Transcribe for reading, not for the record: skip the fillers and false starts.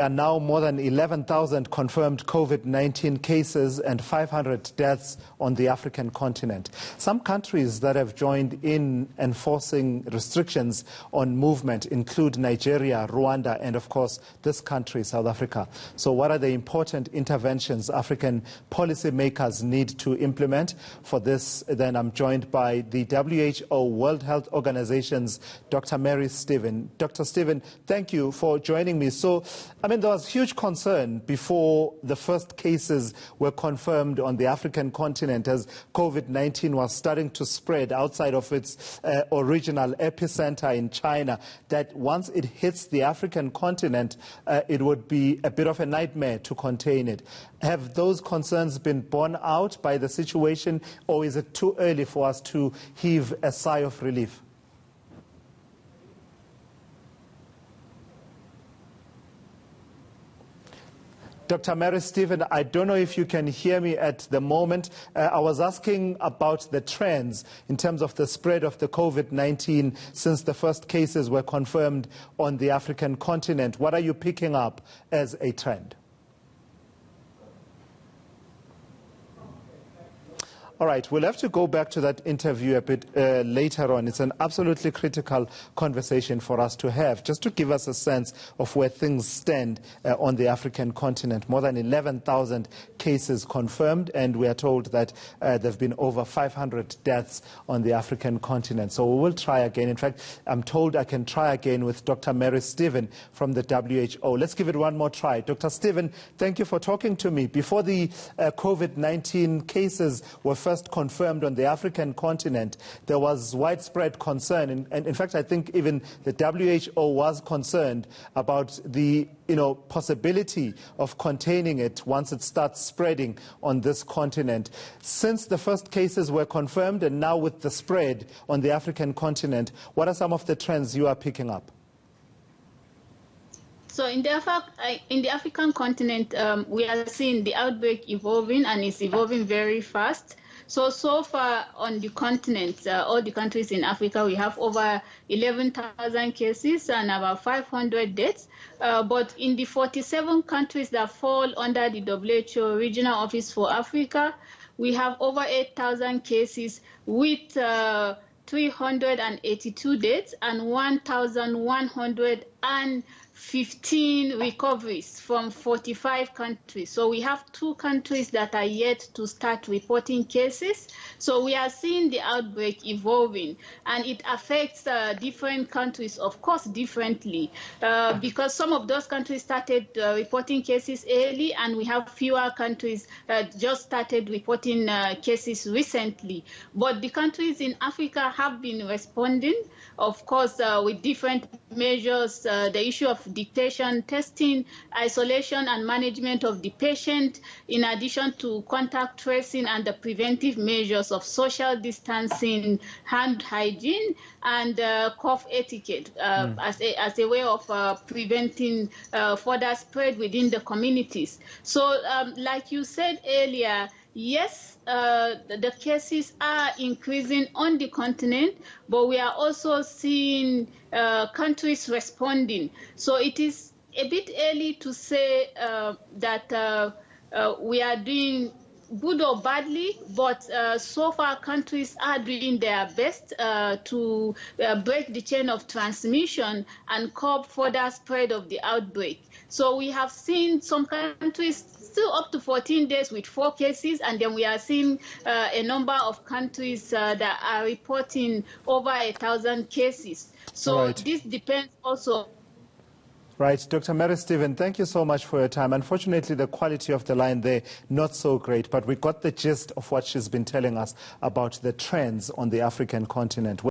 There are now more than 11,000 confirmed COVID-19 cases and 500 deaths on the African continent. Some countries that have joined in enforcing restrictions on movement include Nigeria, Rwanda, and of course this country, South Africa. So what are the important interventions African policymakers need to implement? For this, then I'm joined by the WHO, World Health Organization's Dr. Mary Stephen. Dr. Stephen, thank you for joining me. So, there was huge concern before the first cases were confirmed on the African continent as COVID-19 was starting to spread outside of its original epicenter in China, that once it hits the African continent, it would be a bit of a nightmare to contain it. Have those concerns been borne out by the situation, or is it too early for us to heave a sigh of relief? Dr. Mary Stephen, I don't know if you can hear me at the moment. I was asking about the trends in terms of the spread of the COVID-19 since the first cases were confirmed on the African continent. What are you picking up as a trend? All right, we'll have to go back to that interview a bit later on. It's an absolutely critical conversation for us to have, just to give us a sense of where things stand on the African continent. More than 11,000 cases confirmed, and we are told that there have been over 500 deaths on the African continent. So we will try again. In fact, I'm told I can try again with Dr. Mary Stephen from the WHO. Let's give it one more try. Dr. Stephen, thank you for talking to me. Before the COVID-19 cases were first confirmed on the African continent, there was widespread concern, and in fact I think even the WHO was concerned about the possibility of containing it once it starts spreading on this continent. Since the first cases were confirmed and now with the spread on the African continent, what are some of the trends you are picking up? So in the African continent, we are seeing the outbreak evolving, and it's evolving very fast. So far on the continent, all the countries in Africa, we have over 11,000 cases and about 500 deaths. But in the 47 countries that fall under the WHO Regional Office for Africa, we have over 8,000 cases with 382 deaths and 1,115 recoveries from 45 countries. So we have 2 countries that are yet to start reporting cases. So we are seeing the outbreak evolving, and it affects different countries, of course, differently, because some of those countries started reporting cases early, and we have fewer countries that just started reporting cases recently. But the countries in Africa have been responding, of course, with different measures, the issue of dictation, testing, isolation and management of the patient, in addition to contact tracing and the preventive measures of social distancing, hand hygiene, and cough etiquette as a way of preventing further spread within the communities. So like you said earlier, yes, the cases are increasing on the continent, but we are also seeing countries responding. So it is a bit early to say that we are doing good or badly, but so far countries are doing their best to break the chain of transmission and curb further spread of the outbreak. So we have seen some countries still up to 14 days with 4 cases, and then we are seeing a number of countries that are reporting over 1,000 cases. So right. This depends also. Right. Dr. Mary Stephen, thank you so much for your time. Unfortunately, the quality of the line there, not so great, but we got the gist of what she's been telling us about the trends on the African continent.